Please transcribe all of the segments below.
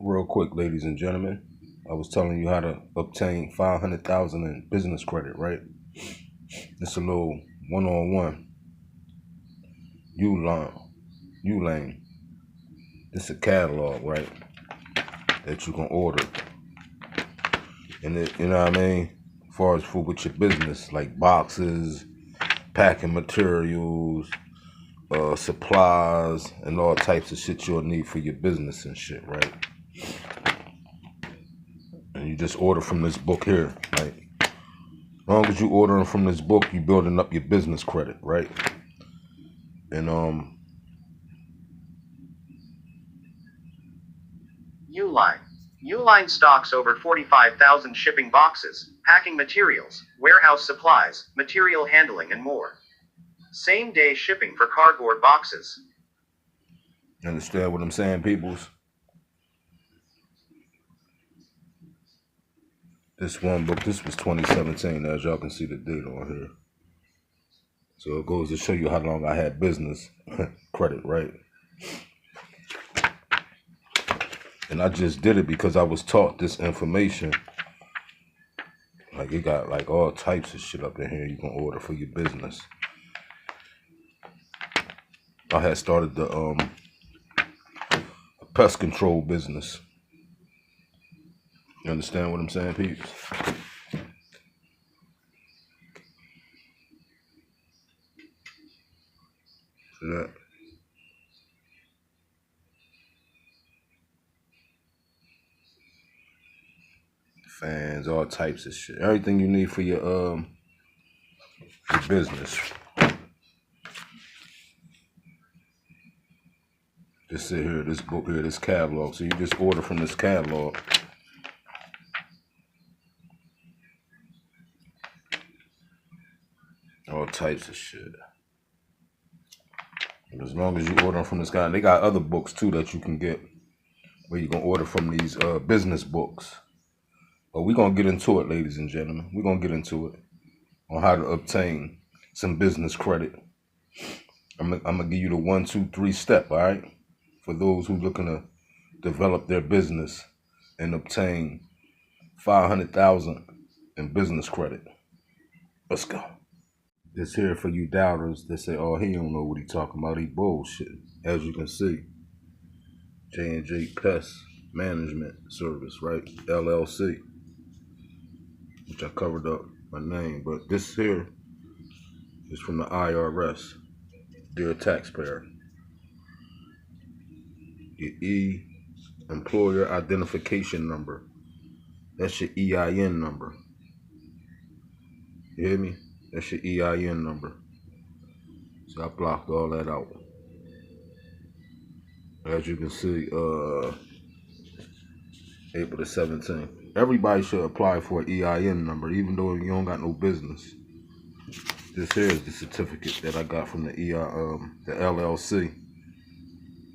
Real quick, ladies and gentlemen, I was telling you how to obtain 500,000 in business credit, right? It's a little one-on-one U-Lane. It's a catalog, right? That you can order, and you know what I mean. As far as for with your business, like boxes, packing materials, supplies, and all types of shit you'll need for your business and shit, right? And you just order from this book here, right? As long as you ordering from this book, you building up your business credit, right? And Uline. Uline stocks over 45,000 shipping boxes, packing materials, warehouse supplies, material handling, and more. Same-day shipping for cardboard boxes. Understand what I'm saying, peoples? This one book, this was 2017, as y'all can see the date on here. So it goes to show you how long I had business credit, right? And I just did it because I was taught this information. Like, it got like all types of shit up in here you can order for your business. I had started the pest control business. You understand what I'm saying, peeps? See that? Fans, all types of shit. Everything you need for your business. Just sit here, this book here, this catalog. So you just order from this catalog. All types of shit. And as long as you order from this guy, and they got other books too that you can get where you can order from these business books. But we're going to get into it, ladies and gentlemen. We're going to get into it on how to obtain some business credit. I'm going to give you the 1, 2, 3 step, all right? For those who looking to develop their business and obtain 500,000 in business credit. Let's go. This here for you doubters that say, oh, he don't know what he talking about. He bullshit. As you can see, J&J Pest Management Service, right? LLC. Which I covered up my name, but this here is from the IRS. Dear taxpayer, your employer identification number. That's your EIN number. You hear me? That's your EIN number. So I blocked all that out. As you can see, April the 17th. Everybody should apply for an EIN number, even though you don't got no business. This here is the certificate that I got from the LLC,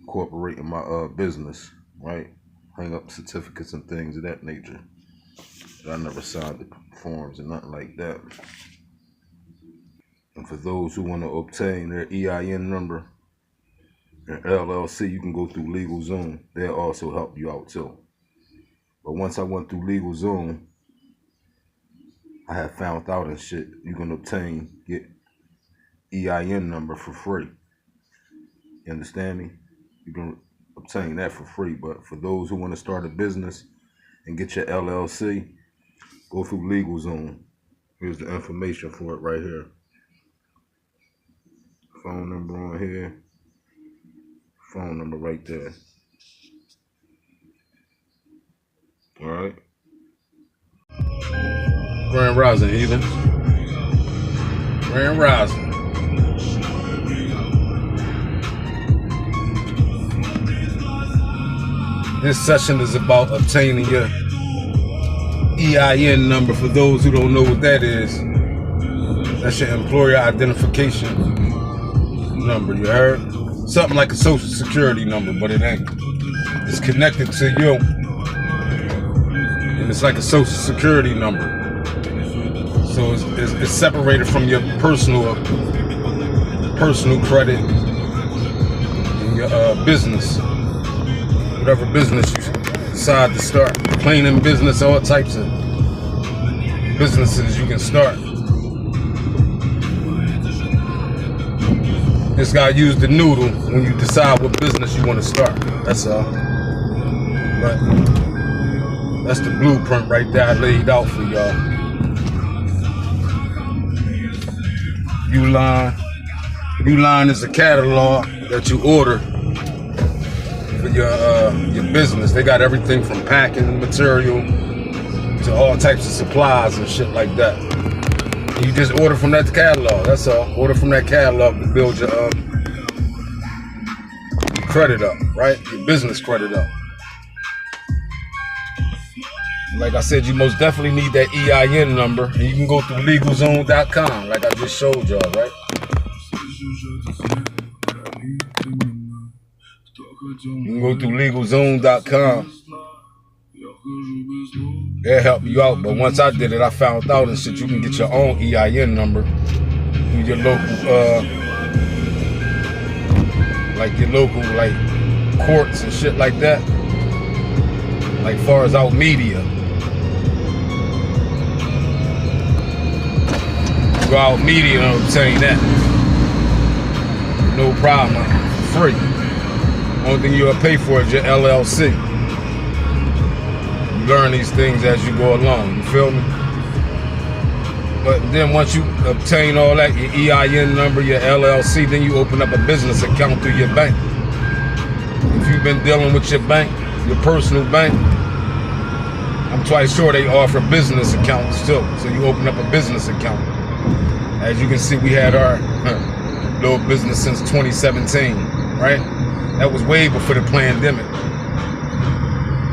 incorporating my business, right? Hang up certificates and things of that nature. But I never signed the forms and nothing like that. And for those who want to obtain their EIN number and LLC, you can go through LegalZoom. They'll also help you out too. But once I went through LegalZoom, I had found out and shit, you can get EIN number for free. You understand me? You can obtain that for free. But for those who want to start a business and get your LLC, go through LegalZoom. Here's the information for it right here. Phone number on here. Phone number right there. All right. Grand Rising, heathens. Grand Rising. This session is about obtaining your EIN number. For those who don't know what that is, that's your employer identification number, you heard? Something like a social security number, but it ain't. It's connected to you. And it's like a social security number. So it's separated from your personal credit and your business. Whatever business you decide to start cleaning business, all types of businesses you can start. Just gotta use the noodle when you decide what business you want to start. That's all. But that's the blueprint right there I laid out for y'all. Uline is a catalog that you order for your business. They got everything from packing material to all types of supplies and shit like that. And you just order from that catalog. That's all. Order from that catalog to build your credit up, right? Your business credit up. Like I said, you most definitely need that EIN number, and you can go through LegalZone.com, like I just showed y'all, right? You can go through LegalZone.com. They'll help you out, but once I did it, I found out and shit, you can get your own EIN number through your local, like courts and shit like that. Like far as out media. Go out media and obtain that. No problem, free. Only thing you'll pay for is your LLC. You learn these things as you go along, you feel me? But then once you obtain all that, your EIN number, your LLC, then you open up a business account through your bank. If you've been dealing with your bank, your personal bank, I'm quite sure they offer business accounts too. So you open up a business account. As you can see, we had our little business since 2017, right? That was way before the pandemic.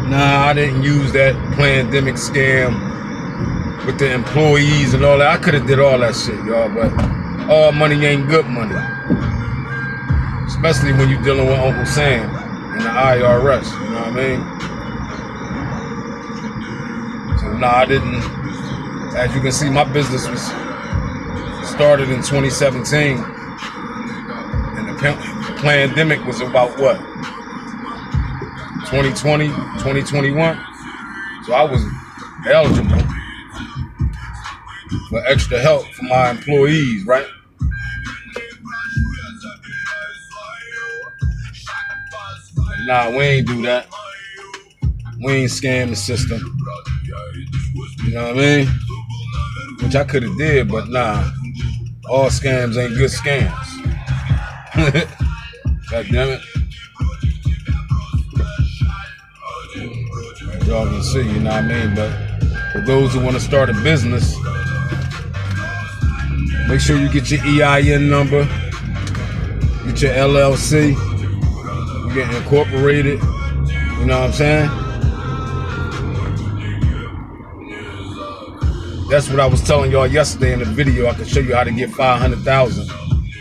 Nah, I didn't use that pandemic scam with the employees and all that. I could have did all that shit, y'all, but all money ain't good money. Especially when you're dealing with Uncle Sam and the IRS, you know what I mean? So nah, I didn't. As you can see, my business was started in 2017, and the pandemic was about what? 2020, 2021. So I was eligible for extra help for my employees, right? But nah, we ain't do that. We ain't scam the system. You know what I mean? Which I could have did, but nah. All scams ain't good scams. God damn it. As y'all can see, you know what I mean? But for those who want to start a business, make sure you get your EIN number, get your LLC, you get incorporated, you know what I'm saying? That's what I was telling y'all yesterday in the video. I could show you how to get $500,000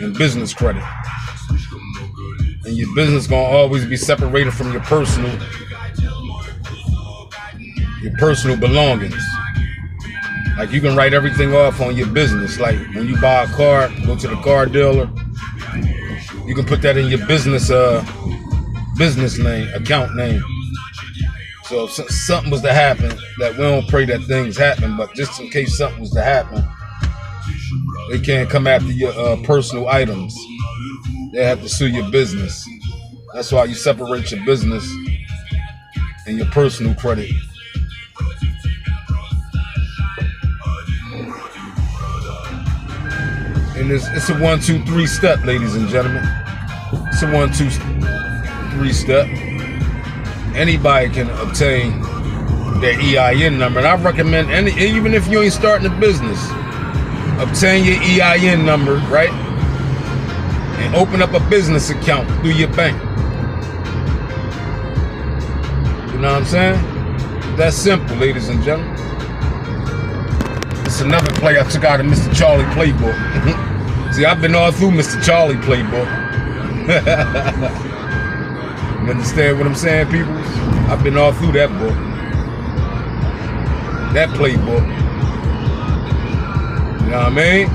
in business credit. And your business gonna always be separated from your personal belongings. Like you can write everything off on your business. Like when you buy a car, go to the car dealer, you can put that in your business name, account name. So if something was to happen, that we don't pray that things happen, but just in case something was to happen, they can't come after your personal items. They have to sue your business. That's why you separate your business and your personal credit. And it's a 1, 2, 3 step, ladies and gentlemen. It's a 1, 2, 3 step. Anybody can obtain their EIN number. And I recommend, even if you ain't starting a business, obtain your EIN number, right? And open up a business account through your bank. You know what I'm saying? That's simple, ladies and gentlemen. It's another play I took out of Mr. Charlie Playbook. See, I've been all through Mr. Charlie Playbook. You understand what I'm saying, people? I've been all through that book. That playbook. You know what I mean?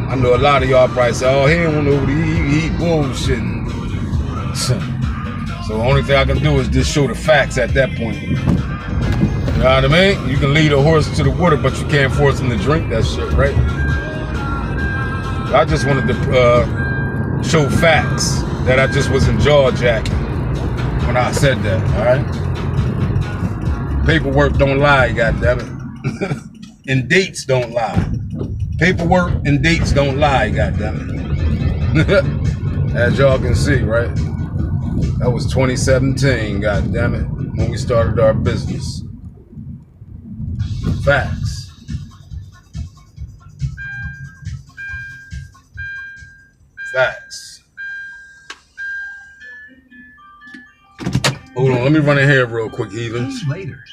I know a lot of y'all probably say, oh, he ain't want nobody, he bullshitting. So the only thing I can do is just show the facts at that point. You know what I mean? You can lead a horse to the water, but you can't force him to drink that shit, right? I just wanted to show facts that I just wasn't jaw-jacking when I said that, all right? Paperwork don't lie, goddammit. And dates don't lie. Paperwork and dates don't lie, goddammit. As y'all can see, right? That was 2017, goddammit, when we started our business. Facts. Facts. Hold on, let me run in here real quick, heathens. Later,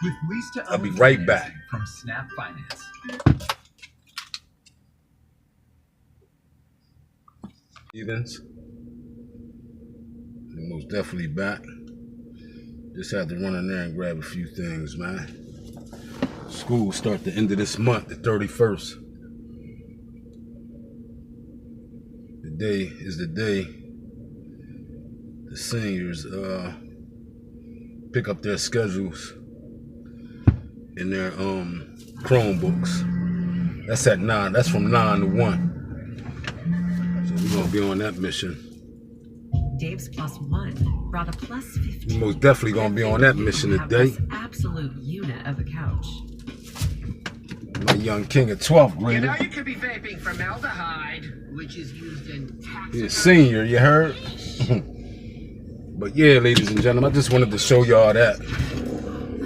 with lease to I'll be right back. From Snap Finance. Heathens. I'm most definitely back. Just had to run in there and grab a few things, man. School start the end of this month, the 31st. Today is the day the seniors pick up their schedules in their Chromebooks. That's at 9. That's from 9 to 1. So we're gonna be on that mission. Dave's +1 brought a +15. We're most definitely gonna be on that mission today. Absolute unit of a couch. My young king at 12th You grader. know you could be vaping formaldehyde, which is used in He's a senior, you heard? But yeah, ladies and gentlemen, I just wanted to show y'all that.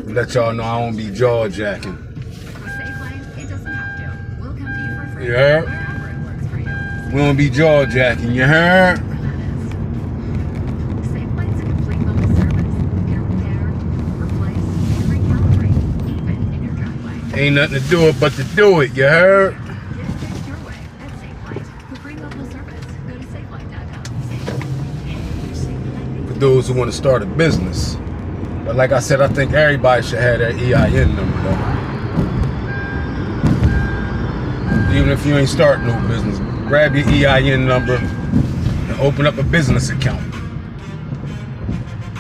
Let y'all know I don't be jaw-jacking. With Safelight, it doesn't have to. We'll come to you for free. You heard? Wherever it works for you. We don't be jaw-jacking, you heard? Safelight's a complete mobile service. Can repair, replace, and recalibrate, even in your driveway. Ain't nothing to do it but to do it, you heard? Get it fixed your way at Safelight. For free mobile service, go to safelight.com. For those who want to start a business. But like I said, I think everybody should have their EIN number, though. Even if you ain't starting no business, grab your EIN number and open up a business account.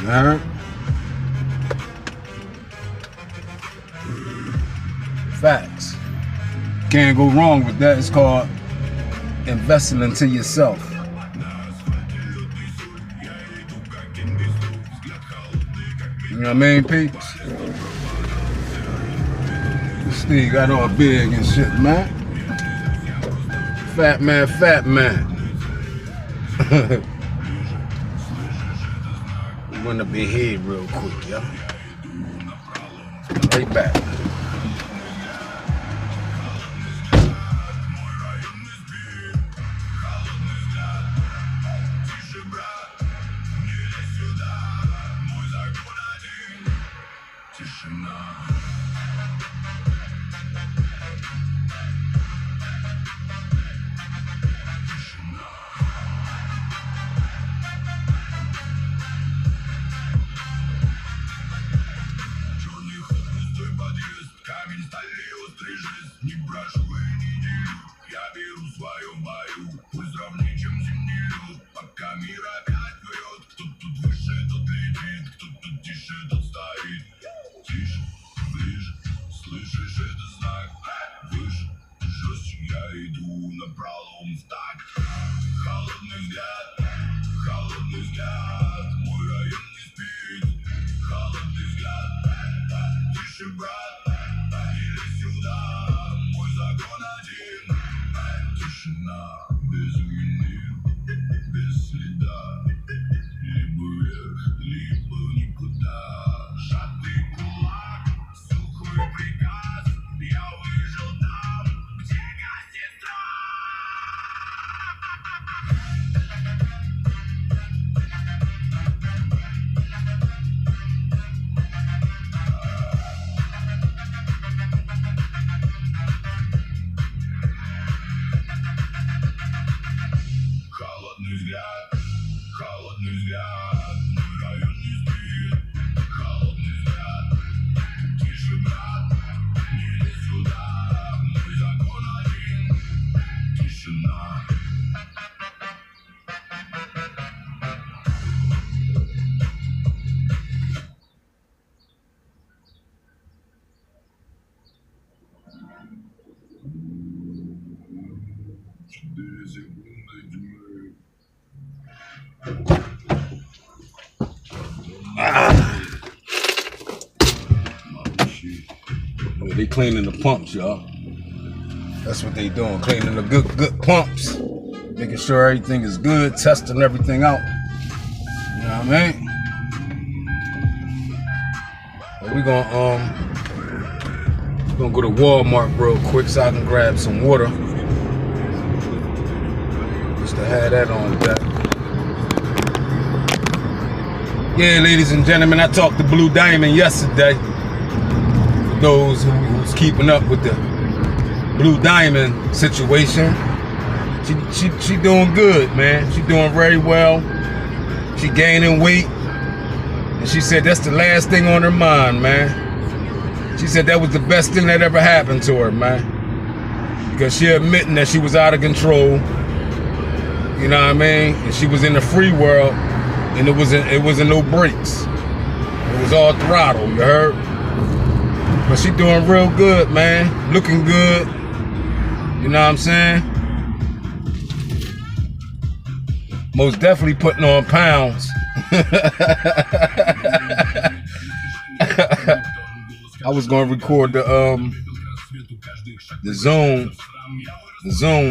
Alright? Facts. Can't go wrong with that. It's called investing into yourself. You know what I mean, peeps? Steve got all big and shit, man. Fat man, fat man. Run up your head real quick, yo. Right back. Yeah, they cleaning the pumps, y'all. That's what they doing, cleaning the good pumps, making sure everything is good, testing everything out. You know what I mean? But we gonna go to Walmart real quick so I can grab some water. Just to have that on deck. Yeah, ladies and gentlemen, I talked to Blue Diamond yesterday. For those who's keeping up with the Blue Diamond situation, she doing good, man. She doing very well. She gaining weight, and she said that's the last thing on her mind, man. She said that was the best thing that ever happened to her, man, because she admitting that she was out of control. You know what I mean? And she was in the free world, and it wasn't no brakes. It was all throttle. You heard? But she doing real good, man. Looking good. You know what I'm saying? Most definitely putting on pounds. I was gonna record the Zoom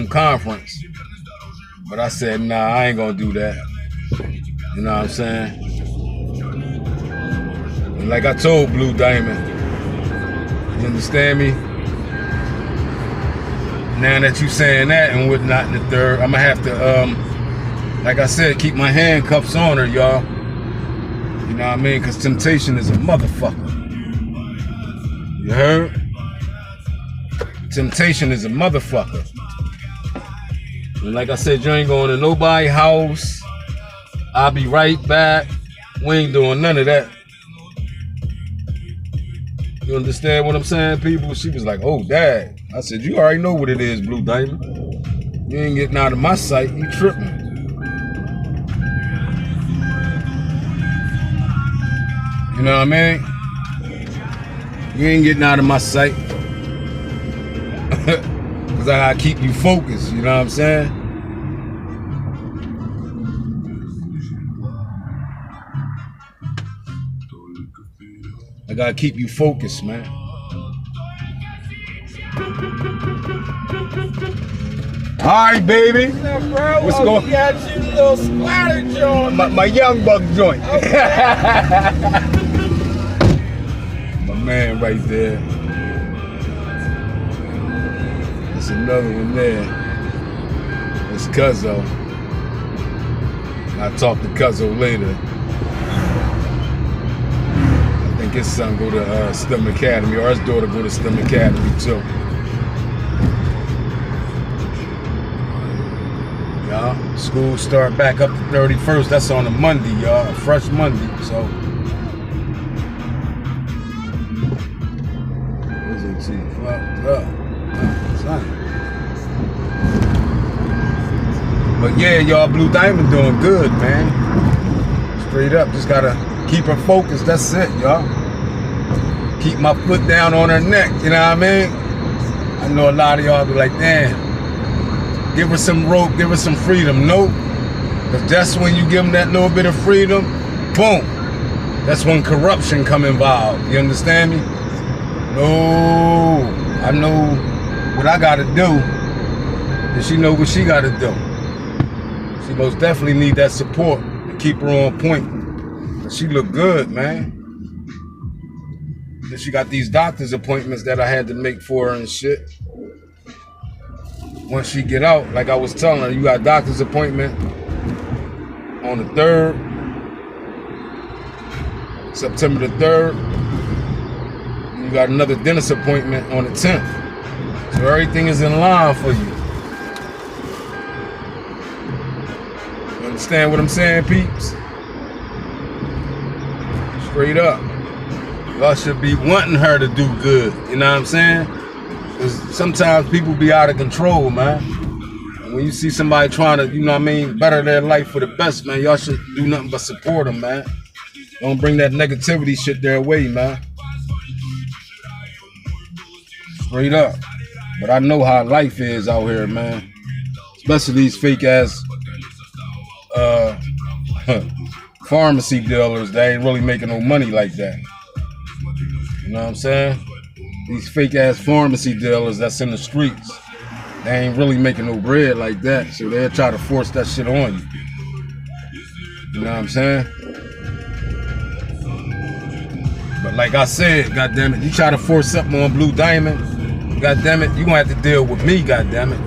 conference, but I said nah, I ain't gonna do that. You know what I'm saying? And like I told Blue Diamond, you understand me? Now that you saying that and whatnot in the third, I'ma have to like I said, keep my handcuffs on her, y'all. You know what I mean? Because temptation is a motherfucker. You heard? Temptation is a motherfucker. And like I said, you ain't going to nobody's house. I'll be right back. We ain't doing none of that. You understand what I'm saying, people? She was like, oh, Dad. I said, you already know what it is, Blue Diamond. You ain't getting out of my sight. You tripping. You know what I mean? You ain't getting out of my sight. Because I gotta keep you focused, you know what I'm saying? I gotta keep you focused, man. All right, baby. What's going on? Got you a little splatter joint. My young buck joint. My man right there. There's another one there. It's Cuzzo. I'll talk to Cuzzo later. I think his son go to STEM Academy, or his daughter go to STEM Academy too. Y'all, school start back up the 31st. That's on a Monday, y'all. A fresh Monday, so. But yeah, y'all, Blue Diamond doing good, man. Straight up, just gotta keep her focused. That's it, y'all. Keep my foot down on her neck, you know what I mean? I know a lot of y'all be like, damn. Give her some rope, give her some freedom. Nope. Because that's when you give them that little bit of freedom, boom. That's when corruption come involved. You understand me? No. I know what I gotta do. And she know what she gotta do. She most definitely need that support to keep her on point. But she look good, man. Then she got these doctor's appointments that I had to make for her and shit. Once she get out, like I was telling her, you got a doctor's appointment on the 3rd, September the 3rd. And you got another dentist appointment on the 10th. So everything is in line for you. You understand what I'm saying, peeps? Straight up. Y'all should be wanting her to do good, you know what I'm saying? Because sometimes people be out of control, man. And when you see somebody trying to, you know what I mean, better their life for the best, man, y'all should do nothing but support them, man. Don't bring that negativity shit their way, man. Straight up. But I know how life is out here, man. especially these fake ass pharmacy dealers that ain't really making no money like that. You know what I'm saying? These fake ass pharmacy dealers that's in the streets, they ain't really making no bread like that, so they'll try to force that shit on you. You know what I'm saying? But like I said, goddammit, you try to force something on Blue Diamond, goddammit, you gonna have to deal with me, goddammit.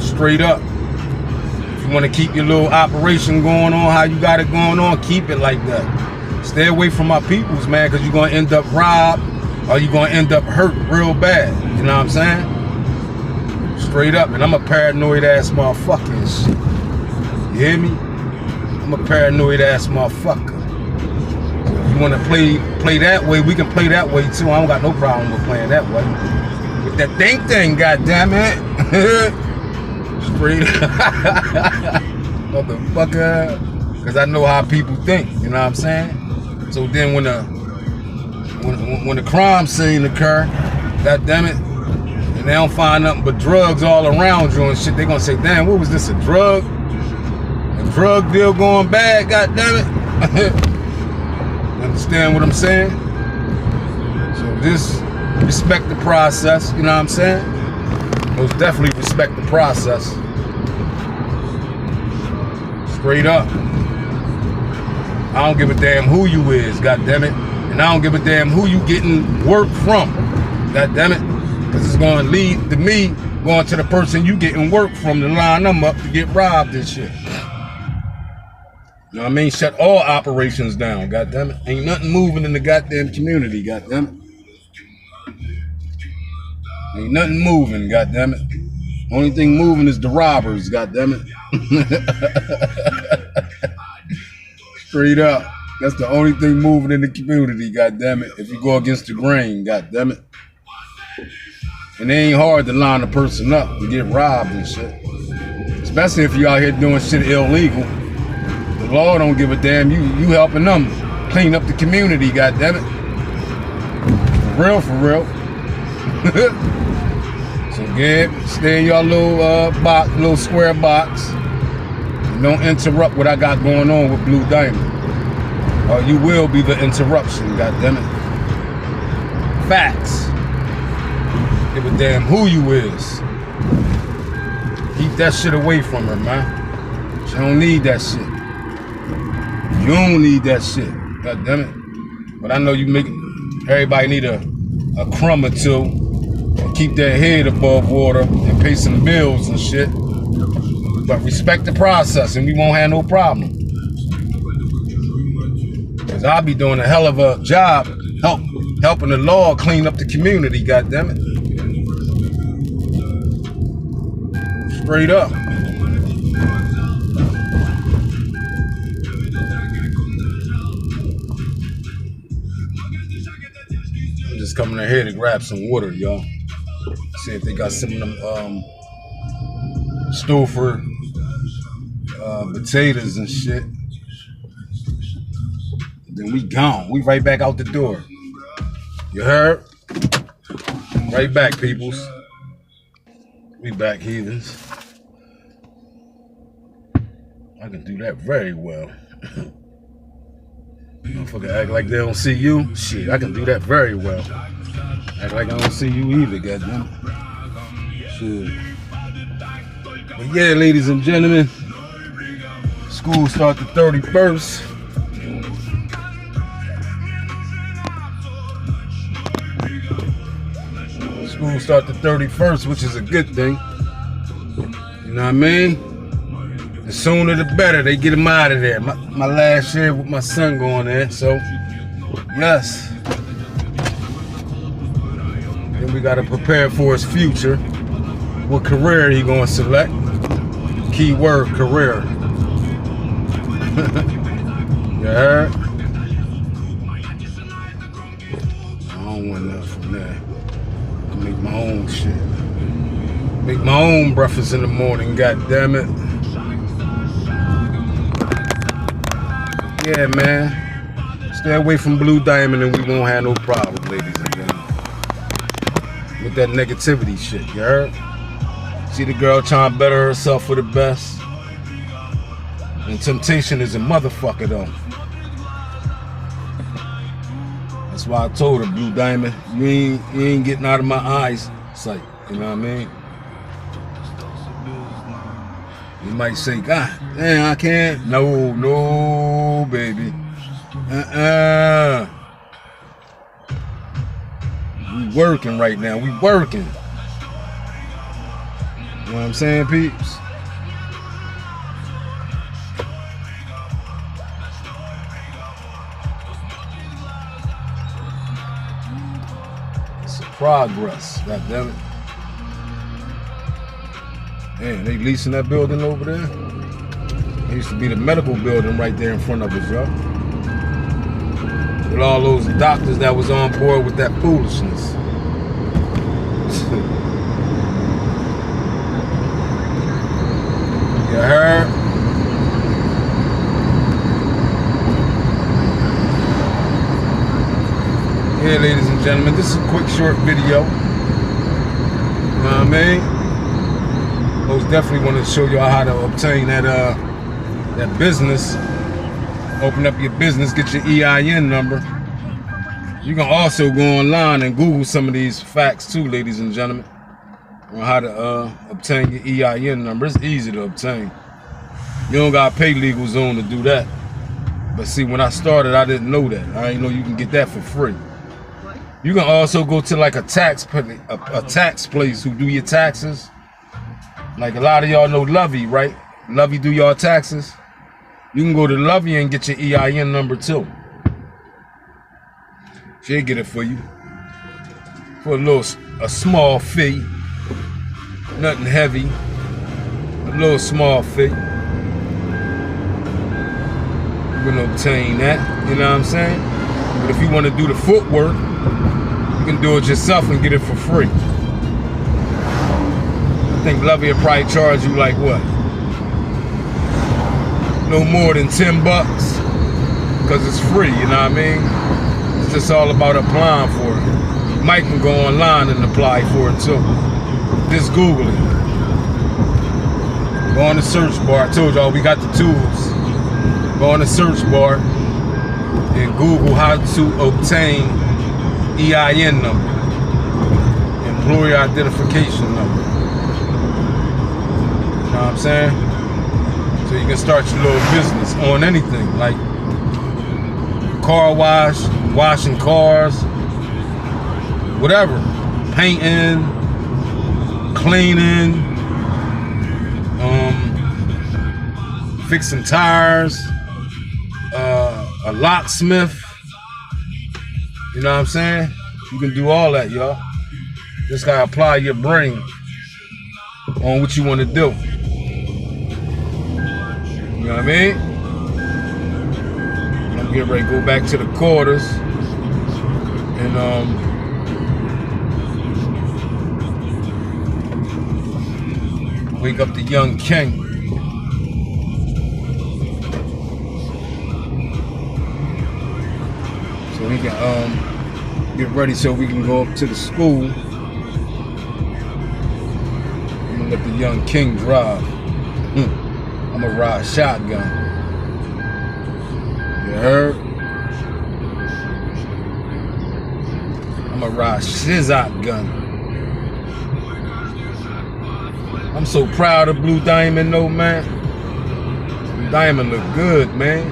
Straight up. If you wanna keep your little operation going on, how you got it going on, keep it like that. Stay away from my peoples, man, because you're gonna end up robbed or you're gonna end up hurt real bad. You know what I'm saying? Straight up. And I'm a paranoid ass motherfucker and shit. You hear me? I'm a paranoid ass motherfucker. So if you wanna play that way, we can play that way too. I don't got no problem with playing that way. With that thing, goddammit. Straight up. Motherfucker. Because I know how people think, you know what I'm saying? So then when the crime scene occur, goddammit, and they don't find nothing but drugs all around you and shit, they gonna say, damn, what was this, a drug? A drug deal going bad, goddammit? Understand what I'm saying? So just respect the process, you know what I'm saying? Most definitely respect the process. Straight up. I don't give a damn who you is, goddammit. And I don't give a damn who you getting work from, goddammit. Because it's going to lead to me going to the person you getting work from to line them up to get robbed and shit. You know what I mean? Shut all operations down, goddammit. Ain't nothing moving in the goddamn community, goddammit. Ain't nothing moving, goddammit. Only thing moving is the robbers, goddammit. Straight up. That's the only thing moving in the community, goddammit. If you go against the grain, goddammit. And it ain't hard to line a person up to get robbed and shit. Especially if you out here doing shit illegal. The law don't give a damn. You helping them clean up the community, goddammit. For real. So stay in your little box, little square box. And don't interrupt what I got going on with Blue Diamond. Or you will be the interruption, goddammit. Facts. Give a damn who you is. Keep that shit away from her, man. She don't need that shit. You don't need that shit, goddammit. But I know you make everybody need a crumb or two and keep their head above water and pay some bills and shit. But respect the process and we won't have no problem. Cause I'll be doing a hell of a job helping the law clean up the community, goddammit. Straight up. I'm just coming in here to grab some water, y'all. See if they got some of them Stouffer potatoes and shit. Then we gone. We right back out the door. You heard? Right back, peoples. We back, heathens. I can do that very well. Motherfucker act like they don't see you. Shit, I can do that very well. Act like I don't see you either, goddamn. Shit. But yeah, ladies and gentlemen, school starts the 31st. School start the 31st, which is a good thing. You know what I mean? The sooner the better. They get them out of there. My last year with my son going there, so yes. Then we gotta prepare for his future. What career he gonna select? Key word, career. You heard? I don't want nothing from that. I make my own shit. Make my own breakfast in the morning, goddammit. Yeah, man. Stay away from Blue Diamond and we won't have no problem, ladies and gentlemen. With that negativity shit, you heard? See the girl trying to better herself for the best. And temptation is a motherfucker though. That's why I told her, Blue Diamond, you ain't getting out of my eyes. It's like, you know what I mean? You might say, God damn, I can't. No, baby. We working right now. We working. You know what I'm saying, peeps? It's a progress, goddammit. Man, they leasing that building over there. It used to be the medical building right there in front of us, y'all. With all those doctors that was on board with that foolishness. You heard? Yeah, ladies and gentlemen, this is a quick, short video. You know what I mean? Most definitely want to show y'all how to obtain that business. Open up your business, get your EIN number. You can also go online and Google some of these facts too, ladies and gentlemen, on how to obtain your EIN number. It's easy to obtain. You don't gotta pay LegalZoom to do that. But see, when I started, I didn't know that. I didn't know you can get that for free. You can also go to like a tax place who do your taxes. Like a lot of y'all know Lovey, right? Lovey do y'all taxes. You can go to Lovey and get your EIN number too. She'll get it for you. For a small fee. Nothing heavy. A little small fee. You're gonna obtain that, you know what I'm saying? But if you want to do the footwork, you can do it yourself and get it for free. I think Lovey will probably charge you like what? No more than $10, because it's free, you know what I mean? It's just all about applying for it. You might can go online and apply for it too. Just Google it. Go on the search bar. I told y'all we got the tools. Go on the search bar and Google how to obtain EIN number, employer identification number. You know what I'm saying? So you can start your little business on anything, like car wash, washing cars, whatever, painting, cleaning, fixing tires, a locksmith. You know what I'm saying? You can do all that, y'all. Just gotta apply your brain on what you want to do. You know what I mean? I'm getting ready to go back to the quarters and wake up the young king. So we can get ready so we can go up to the school. I'm gonna let the young king drive. I'm gonna ride shotgun. You heard? I'm gonna ride shotgun. I'm so proud of Blue Diamond though, man. Blue Diamond look good, man.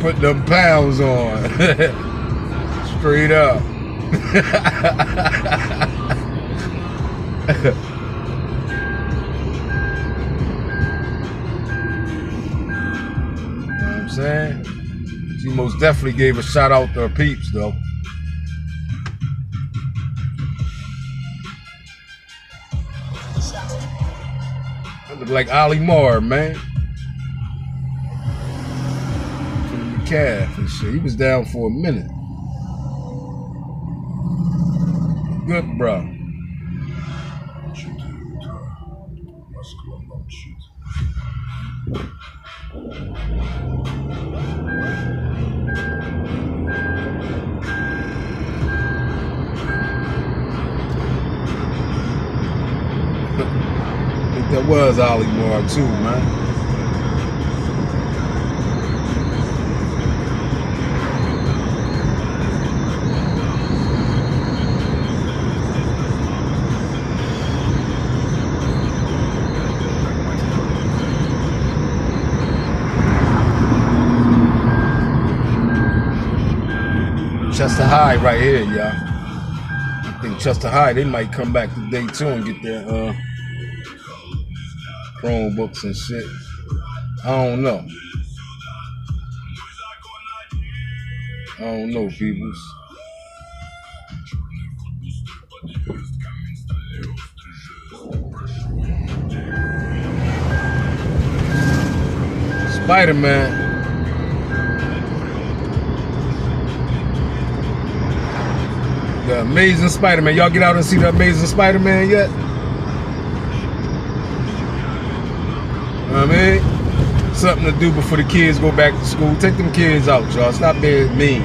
Put them pounds on. Straight up. You know what I'm saying? She most definitely gave a shout out to her peeps though. I look like Ali Moore, man. Calf and shit. He was down for a minute. Good, bro. was Olimar too, man. Chester High right here, y'all. I think Chester High, they might come back today too and get their Chromebooks and shit. I don't know. I don't know, peoples. Spider-Man. The Amazing Spider-Man. Y'all get out and see the Amazing Spider-Man yet? You know what I mean? Something to do before the kids go back to school. Take them kids out, y'all. Stop being mean.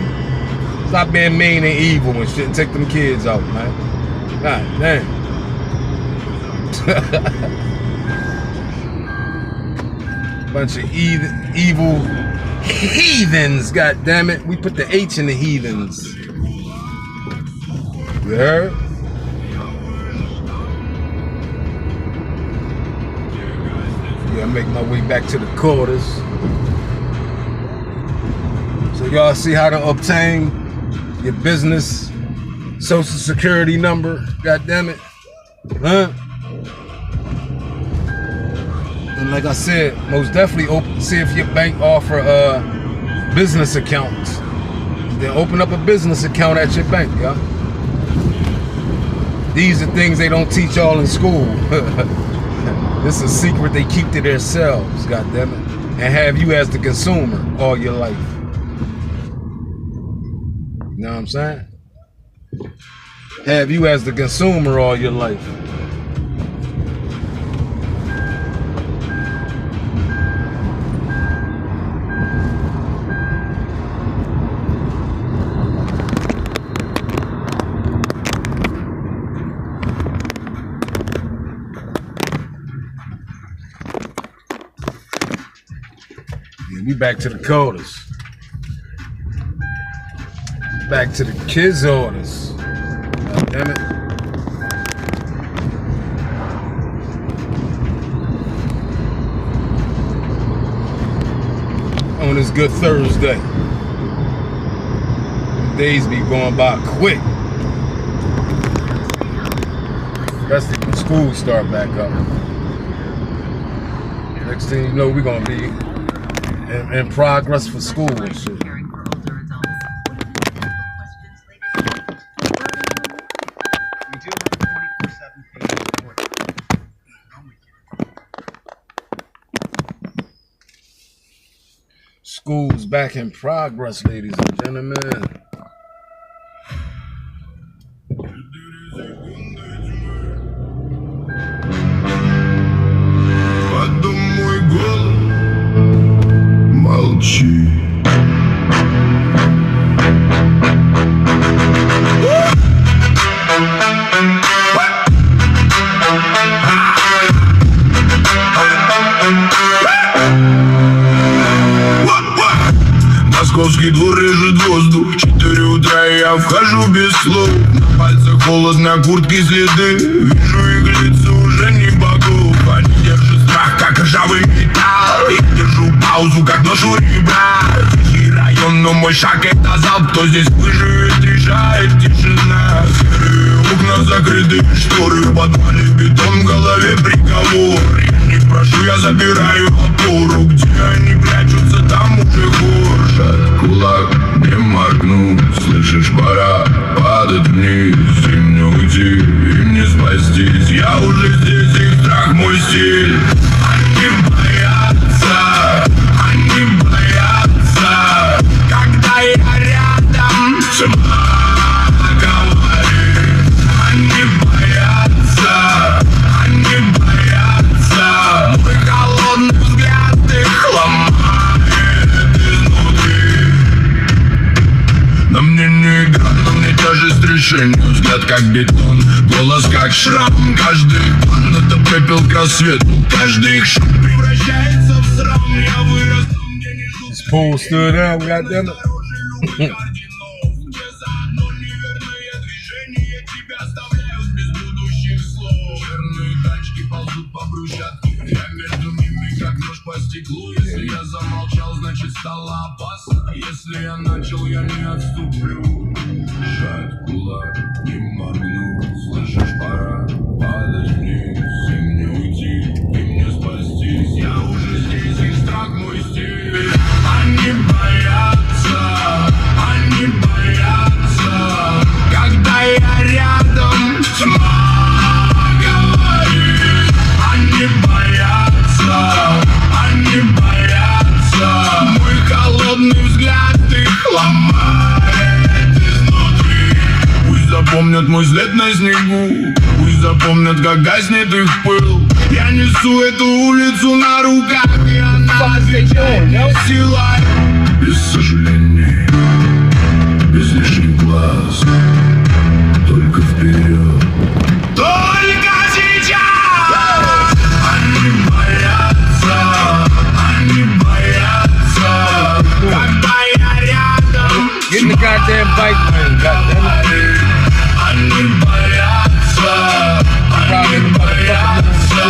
Stop being mean and evil and shit. Take them kids out, man. God damn. Bunch of evil heathens, god damn it. We put the H in the heathens. You heard? Yeah, I make my way back to the quarters. So y'all see how to obtain your business social security number, god damn it. Huh? And like I said, most definitely see if your bank offer business accounts. Then open up a business account at your bank, y'all. These are things they don't teach y'all in school. This is a secret they keep to themselves, goddammit. And have you as the consumer all your life. You know what I'm saying? Have you as the consumer all your life. We back to the coders. Back to the kids' orders. God damn it. On this good Thursday. The days be going by quick. Especially when school start back up. Next thing you know, we're gonna be in progress for school and shit. Caring for older adults. Questions later. We do have a 24/7 patient support. School's back in progress, ladies and gentlemen. Подумай, голос, молчи. Московский двор режет воздух. 4 утра и я вхожу без слов. На пальцах холодно, куртки следы. Вижу их лица, уже не богов. Они держат страх, как ржавый металл. Я держу паузу, как нож у ребра. Тихий район, но мой шаг это залп. Кто здесь выживет, решает тишина. Серые окна, закрытые шторы. В подвале бетон, в голове приговор. Я не прошу, я забираю опору. Где они прячутся, там уже горшат. Кулак не моргнуть, слышишь, пора падать вниз. Им не уйти, им не спастись. Я уже здесь, их страх мой стиль. Они боятся, когда я рядом. Сама говорит, они боятся. Мой холодный взгляд их ломает изнутри. решению. Взгляд как бетон, голос как шрам. Каждый пан — это пепел к рассвету. Каждый их шаг превращается в срам. Я вырос там, где не жил. This pool stood out, goddamn it. Без одно неверное движение тебя оставляют без будущих слов. Черные тачки ползут по брусчатке. Я между ними как нож по стеклу. Если я замолчал, значит стало опасно. Если я начал, я не отступлю. Сжать кулак, не моргнуть. Слышишь, пора падать вниз. Им не уйти, им не спастись. Я уже здесь, их страх мой стиль. Они боятся, они боятся. Когда я рядом, тьма говорит. Они боятся, они боятся. Мой холодный взгляд их ломает изнутри. Пусть запомнят мой след на снегу. Пусть запомнят, как гаснет их пыл. Я несу эту улицу на руках, и она отвечает мне силой. Без сожалений, без лишних глаз, только вперед. Только сейчас! Они боятся, они боятся. Когда я рядом, Get in the goddamn bike lane, goddamn it. они боятся, они боятся.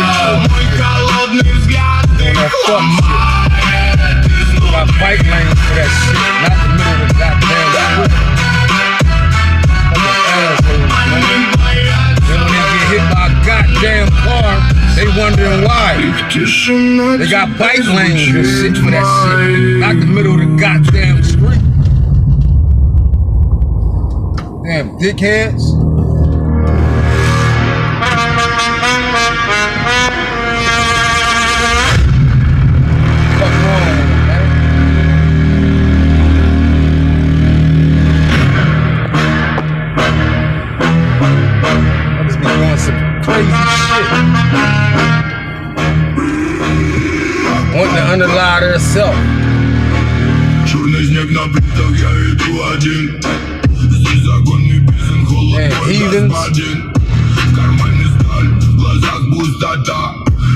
Мой холодный взгляд их ломает изнутри. Got bike lanes for that shit, not the middle of the goddamn street. Fucking assholes, man. Они Then боятся. when they get hit by a goddamn car, they wondering why. Тишина. They got bike lanes and shit for that shit, not the middle of the goddamn street. Damn dickheads. What's wrong with them, man? I just be doing some crazy shit. Wanting to underlie herself. Черный снег на плитах, я иду один. Здесь законный песен, холод мой heathens. господин. В кармане сталь, в глазах пустота.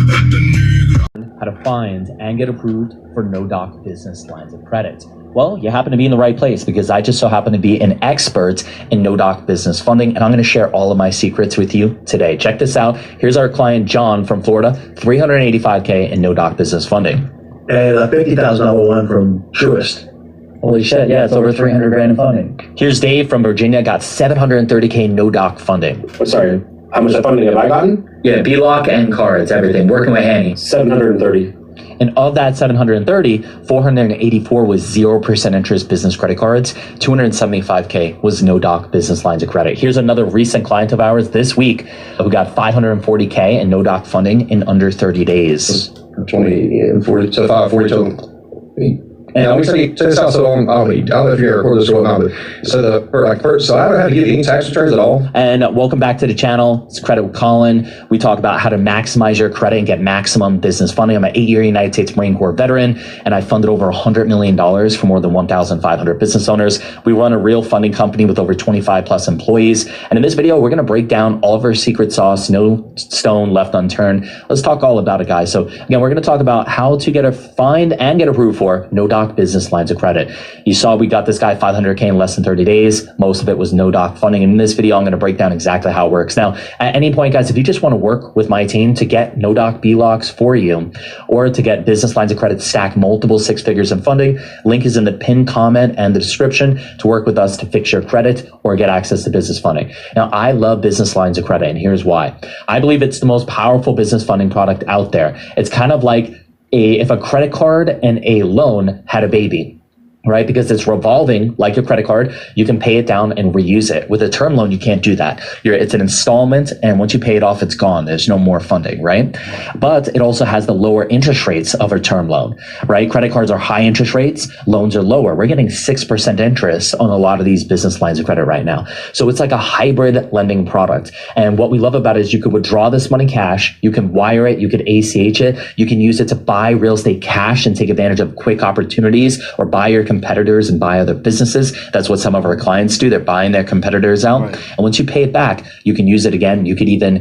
Это не игра. How to find and get approved for no-doc business lines of credit. Well, you happen to be in the right place because I just so happen to be an expert in no-doc business funding, and I'm going to share all of my secrets with you today. Check this out. Here's our client, John from Florida, $385K in no-doc business funding. And a $50,000 one from Truist. Holy shit, yeah, it's over 300 grand in funding. Here's Dave from Virginia, got $730K no-doc funding. Sorry, how much funding have I gotten? Yeah, B-Lock and cards, everything, working with Hanny. 730. And of that 730, 484 was 0% interest business credit cards. 275K was no-doc business lines of credit. Here's another recent client of ours this week who got 540K in no-doc funding in under 30 days. 20 and 40, so 40 total. And let me check this out. So I don't know if you're recording this or whatnot, but so I haven't had to give any tax returns at all. And welcome back to the channel. It's Credit with Colin. We talk about how to maximize your credit and get maximum business funding. I'm an 8-year United States Marine Corps veteran, and I funded over $100 million for more than 1,500 business owners. We run a real funding company with over 25 plus employees. And in this video, we're going to break down all of our secret sauce, no stone left unturned. Let's talk all about it, guys. So again, we're going to talk about how to find and get approved for no-doc business lines of credit. You saw we got this guy 500K in less than 30 days. Most of it was no-doc funding. And in this video, I'm going to break down exactly how it works. Now, at any point, guys, if you just want to work with my team to get no-doc B-locks for you, or to get business lines of credit stack multiple 6 figures in funding, link is in the pinned comment and the description to work with us to fix your credit or get access to business funding. Now, I love business lines of credit, and here's why. I believe it's the most powerful business funding product out there. It's kind of like if a credit card and a loan had a baby, right? Because it's revolving like your credit card. You can pay it down and reuse it. With a term loan, you can't do that. It's an installment, and once you pay it off, it's gone. There's no more funding, right? But it also has the lower interest rates of a term loan, right? Credit cards are high interest rates, loans are lower. We're getting 6% interest on a lot of these business lines of credit right now. So it's like a hybrid lending product. And what we love about it is you could withdraw this money cash, you can wire it, you could ACH it, you can use it to buy real estate cash and take advantage of quick opportunities or buy your competitors and buy other businesses. That's what some of our clients do. They're buying their competitors out. Right. And once you pay it back, you can use it again. You could even,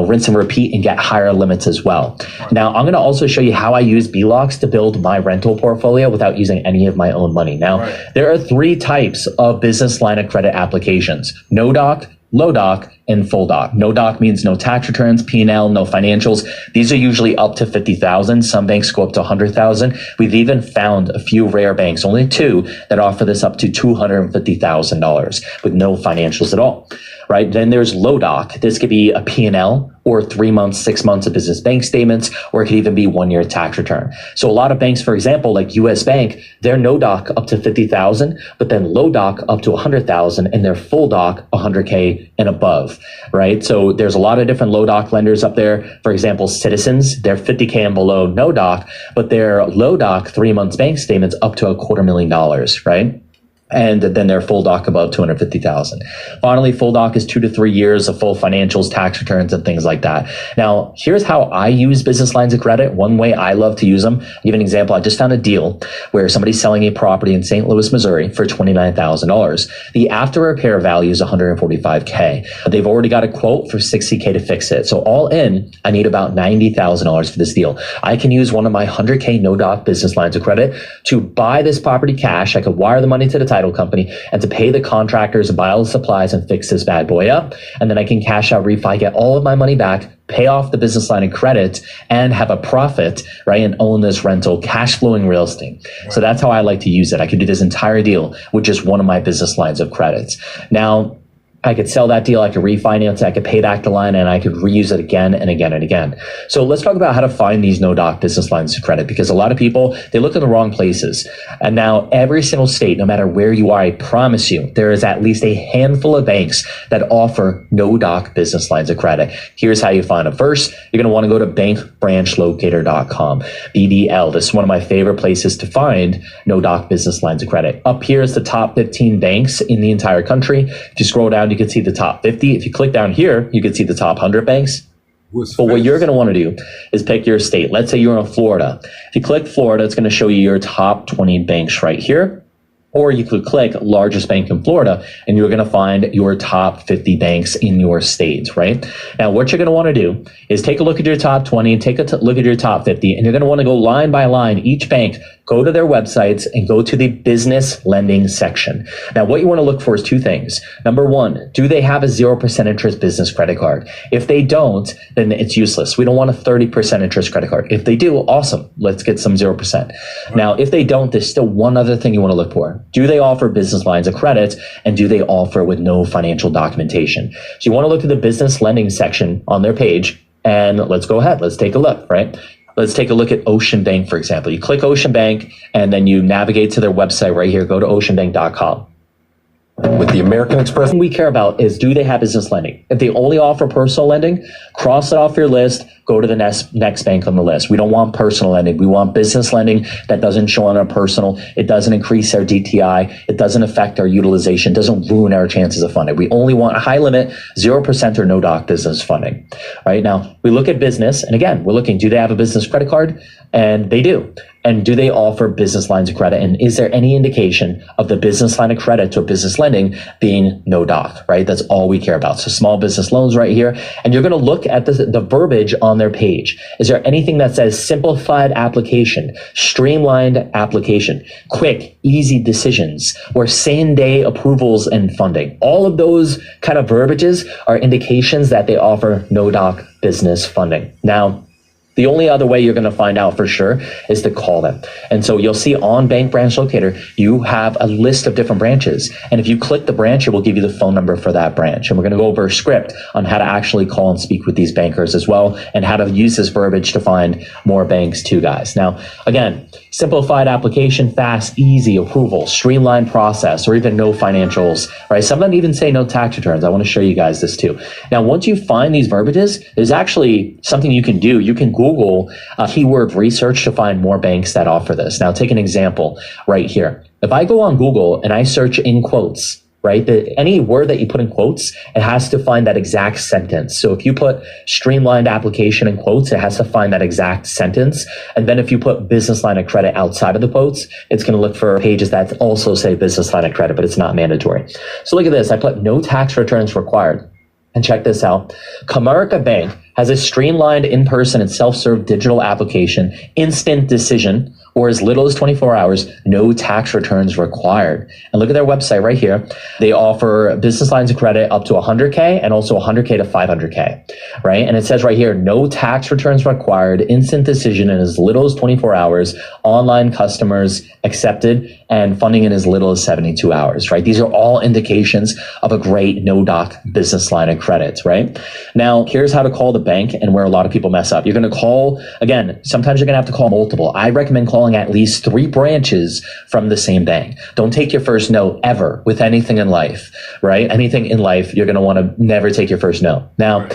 rinse and repeat and get higher limits as well. Now, I'm going to also show you how I use BLOX to build my rental portfolio without using any of my own money. Now, there are 3 types of business line of credit applications: no doc, low doc, and full doc. No doc means no tax returns, P&L, no financials. These are usually up to 50,000. Some banks go up to 100,000. We've even found a few rare banks, only 2, that offer this up to $250,000 with no financials at all. Right? Then there's low doc. This could be a P&L or 3 months, 6 months of business bank statements, or it could even be 1 year tax return. So a lot of banks, for example, like US Bank, they're no doc up to 50,000, but then low doc up to 100,000, and they're full doc 100K and above, right? So there's a lot of different low doc lenders up there. For example, Citizens, they're 50K and below no doc, but they're low doc 3 months bank statements up to $250,000, right? And then their full doc above 250,000. Finally, full doc is 2 to 3 years of full financials, tax returns, and things like that. Now, here's how I use business lines of credit. One way I love to use them. I'll give an example. I just found a deal where somebody's selling a property in St. Louis, Missouri for $29,000. The after repair value is $145K. They've already got a quote for $60K to fix it. So all in, I need about $90,000 for this deal. I can use one of my $100K no doc business lines of credit to buy this property cash. I could wire the money to the title company and to pay the contractors and buy all the supplies and fix this bad boy up. And then I can cash out, refi, get all of my money back, pay off the business line of credit, and have a profit, right? And own this rental, cash flowing real estate. Right. So that's how I like to use it. I could do this entire deal with just one of my business lines of credits. Now, I could sell that deal, I could refinance it, I could pay back the line, and I could reuse it again and again and again. So let's talk about how to find these no-doc business lines of credit, because a lot of people, they look in the wrong places. And now every single state, no matter where you are, I promise you, there is at least a handful of banks that offer no-doc business lines of credit. Here's how you find them. First, you're going to want to go to bankbranchlocator.com. BBL, this is one of my favorite places to find no-doc business lines of credit. Up here is the top 15 banks in the entire country. If you scroll down, you can see the top 50. If you click down here, you can see the top 100 banks. But what you're going to want to do is pick your state. Let's say you're in Florida. If you click Florida, it's going to show you your top 20 banks right here. Or you could click largest bank in Florida, and you're going to find your top 50 banks in your state, right? Now, what you're going to want to do is take a look at your top 20, take a look at your top 50, and you're going to want to go line by line, each bank, go to their websites and go to the business lending section. Now, what you want to look for is 2 things. Number 1, do they have a 0% interest business credit card? If they don't, then it's useless. We don't want a 30% interest credit card. If they do, awesome. Let's get some 0%. Now, if they don't, there's still one other thing you want to look for. Do they offer business lines of credit, and do they offer with no financial documentation? So you want to look at the business lending section on their page, and let's go ahead. Let's take a look, right? Let's take a look at Ocean Bank, for example. You click Ocean Bank, and then you navigate to their website right here. Go to oceanbank.com. With the American Express, what we care about is, do they have business lending? If they only offer personal lending, cross it off your list, go to the next bank on the list. We don't want personal lending. We want business lending that doesn't show on our personal. It doesn't increase our DTI. It doesn't affect our utilization. It doesn't ruin our chances of funding. We only want a high limit, 0% or no doc business funding. Right now, we look at business, and again, we're looking, do they have a business credit card? And they do. And do they offer business lines of credit? And is there any indication of the business line of credit to business lending being no doc, right? That's all we care about. So small business loans right here. And you're going to look at the verbiage on their page. Is there anything that says simplified application, streamlined application, quick, easy decisions, or same day approvals and funding? All of those kind of verbiages are indications that they offer no doc business funding. Now, the only other way you're going to find out for sure is to call them. And so you'll see on Bank Branch Locator, you have a list of different branches. And if you click the branch, it will give you the phone number for that branch. And we're going to go over a script on how to actually call and speak with these bankers as well, and how to use this verbiage to find more banks too, guys. Now, again, simplified application, fast, easy approval, streamlined process, or even no financials, right? Some of them even say no tax returns. I want to show you guys this too. Now, once you find these verbiages, there's actually something you can do. You can Google keyword research to find more banks that offer this. Now, take an example right here. If I go on Google and I search in quotes, right? Any word that you put in quotes, it has to find that exact sentence. So if you put streamlined application in quotes, it has to find that exact sentence. And then if you put business line of credit outside of the quotes, it's going to look for pages that also say business line of credit, but it's not mandatory. So look at this. I put no tax returns required. And check this out. Comerica Bank has a streamlined in-person and self-serve digital application, instant decision, or as little as 24 hours, no tax returns required. And look at their website right here. They offer business lines of credit up to 100K and also 100K to 500K, right? And it says right here, no tax returns required, instant decision in as little as 24 hours, online customers accepted, and funding in as little as 72 hours, right? These are all indications of a great no-doc business line of credit, right? Now, here's how to call the bank and where a lot of people mess up. You're going to call, again, sometimes you're going to have to call multiple. I recommend calling at least 3 branches from the same bank. Don't take your first no ever with anything in life, right? Anything in life, you're going to want to never take your first no. Now,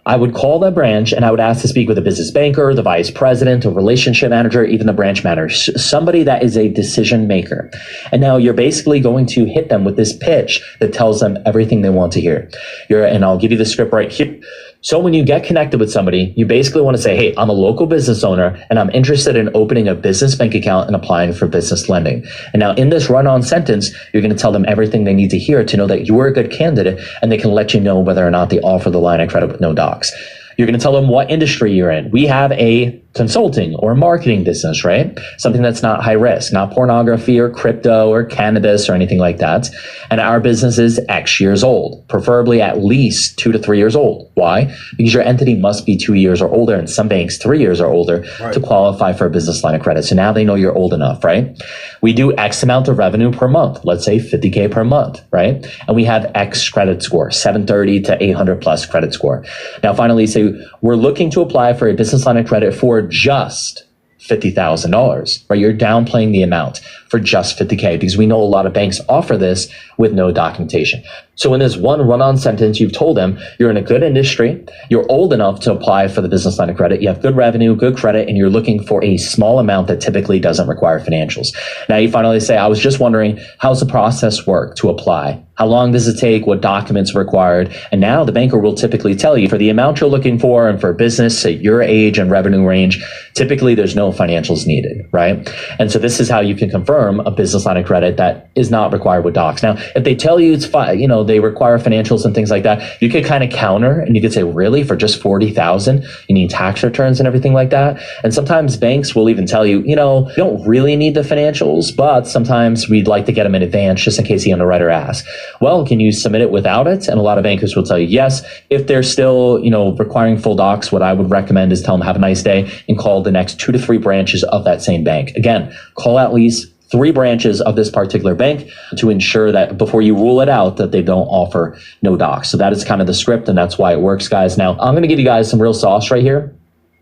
I would call the branch and I would ask to speak with a business banker, the vice president, a relationship manager, even the branch manager, somebody that is a decision maker. And now you're basically going to hit them with this pitch that tells them everything they want to hear. And I'll give you the script right here. So when you get connected with somebody, you basically want to say, hey, I'm a local business owner and I'm interested in opening a business bank account and applying for business lending. And now in this run-on sentence, you're going to tell them everything they need to hear to know that you are a good candidate, and they can let you know whether or not they offer the line of credit with no docs. You're going to tell them what industry you're in. We have a consulting or marketing business, right? Something that's not high risk, not pornography or crypto or cannabis or anything like that. And our business is X years old, preferably at least 2 to 3 years old. Why? Because your entity must be 2 years or older, and some banks 3 years or older to qualify for a business line of credit. So now they know you're old enough, right? We do X amount of revenue per month, let's say 50K per month, right? And we have X credit score, 730 to 800 plus credit score. Now, finally, say we're looking to apply for a business line of credit for just $50,000, right? You're downplaying the amount for just 50K because we know a lot of banks offer this with no documentation. So in this one run-on sentence, you've told them you're in a good industry, you're old enough to apply for the business line of credit, you have good revenue, good credit, and you're looking for a small amount that typically doesn't require financials. Now you finally say, I was just wondering, how's the process work to apply? How long does it take? What documents are required? And now the banker will typically tell you for the amount you're looking for and for business at your age and revenue range, typically there's no financials needed, right? And so this is how you can confirm a business line of credit that is not required with docs. Now, if they tell you it's fine, you know, they require financials and things like that, you could kind of counter and you could say, really, for just 40,000, you need tax returns and everything like that. And sometimes banks will even tell you, you know, you don't really need the financials, but sometimes we'd like to get them in advance just in case the underwriter asks. Well, can you submit it without it? And a lot of bankers will tell you yes. If they're still, you know, requiring full docs, what I would recommend is tell them have a nice day and call the next 2 to 3 branches of that same bank. Again, call at least 3 branches of this particular bank to ensure that before you rule it out that they don't offer no docs. So that is kind of the script, and that's why it works, guys. Now, I'm going to give you guys some real sauce right here.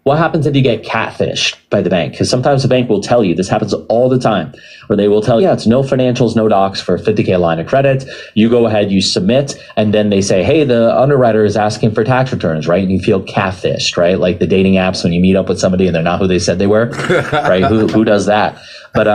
What happens if you get catfished by the bank? Because sometimes the bank will tell you, this happens all the time, where they will tell you, yeah, it's no financials, no docs for a 50K line of credit. You go ahead, you submit, and then they say, hey, the underwriter is asking for tax returns, right? And you feel catfished, right? Like the dating apps when you meet up with somebody and they're not who they said they were, right? Who does that? But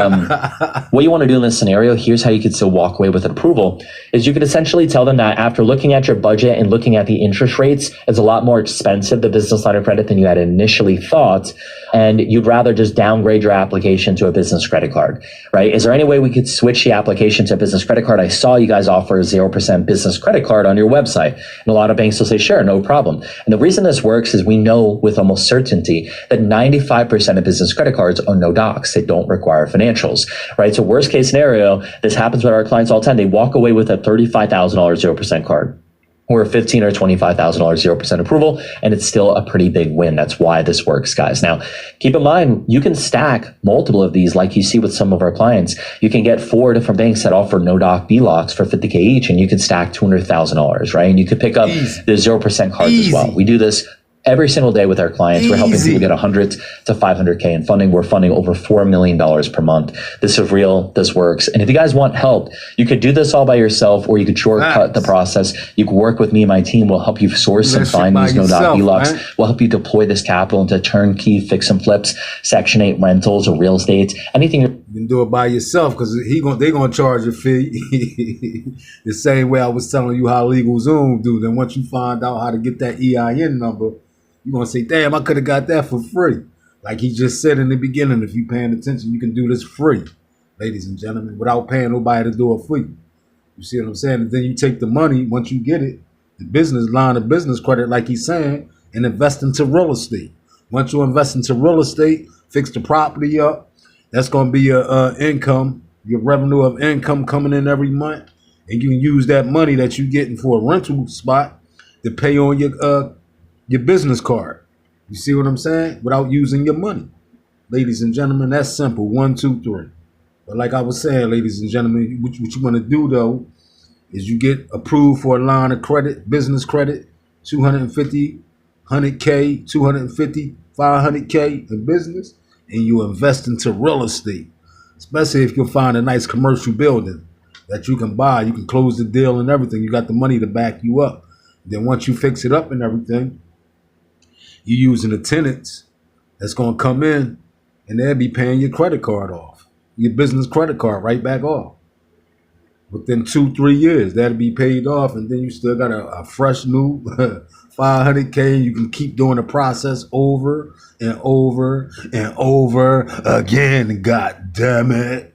what you want to do in this scenario, here's how you could still walk away with an approval, is you could essentially tell them that after looking at your budget and looking at the interest rates, it's a lot more expensive, the business line of credit, than you had initially thought. And you'd rather just downgrade your application to a business credit card, right? Is there any way we could switch the application to a business credit card? I saw you guys offer a 0% business credit card on your website. And a lot of banks will say, sure, no problem. And the reason this works is we know with almost certainty that 95% of business credit cards are no docs. They don't require financials, right? So worst case scenario, this happens with our clients all the time. They walk away with a $35,000 0% card, or a $15,000 or $25,000 0% approval, and it's still a pretty big win. That's why this works, guys. Now, keep in mind, you can stack multiple of these like you see with some of our clients. You can get 4 different banks that offer no doc BLOCs for $50K each, and you can stack $200,000, right? And you could pick up the 0% cards as well. We do this every single day with our clients. We're helping Easy. people get 100 to 500K in funding. We're funding over $4 million per month. This is real. This works. And if you guys want help, you could do this all by yourself, or you could shortcut the process. You can work with me and my team. We'll help you source and find these no-doc HELOCs. We'll help you deploy this capital into turnkey fix and flips, Section 8 rentals, or real estate, anything. You can do it by yourself because they're gonna charge a fee. The same way I was telling you how LegalZoom do. Then once you find out how to get that EIN number, you're gonna say, damn, I could have got that for free. Like he just said in the beginning, if you're paying attention, you can do this free, ladies and gentlemen, without paying nobody to do it for you. You see what I'm saying? And then you take the money, once you get it, the business line of business credit, like he's saying, and invest into real estate. Once you invest into real estate, fix the property up, that's going to be your income, your revenue of income coming in every month. And you can use that money that you're getting for a rental spot to pay on your business card. You see what I'm saying? Without using your money. Ladies and gentlemen, that's simple. 1, 2, 3. But like I was saying, ladies and gentlemen, what you want to do, though, is you get approved for a line of credit, business credit, 250, 100K, 250, 500K in business, and you invest into real estate, especially if you find a nice commercial building that you can buy. You can close the deal and everything. You got the money to back you up. Then once you fix it up and everything, you're using the tenants that's going to come in, and they'll be paying your credit card off, your business credit card right back off. Within 2-3 years, that'll be paid off, and then you still got a fresh new 500K. You can keep doing the process over and over and over again. God damn it.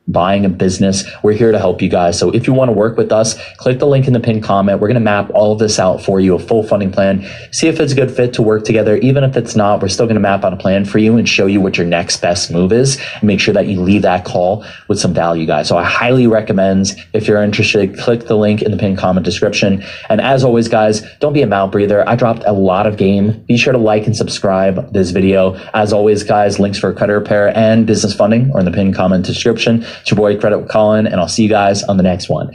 Buying a business. We're here to help you guys. So if you want to work with us, click the link in the pinned comment. We're going to map all of this out for you, a full funding plan. See if it's a good fit to work together. Even if it's not, we're still going to map out a plan for you and show you what your next best move is, and make sure that you leave that call with some value, guys. So I highly recommend, if you're interested, click the link in the pinned comment description. And as always, guys, don't be a mouth breather. I dropped a lot of game. Be sure to like and subscribe this video. As always, guys, links for credit repair and business funding are in the pinned comment description. It's your boy Credit with Colin, and I'll see you guys on the next one.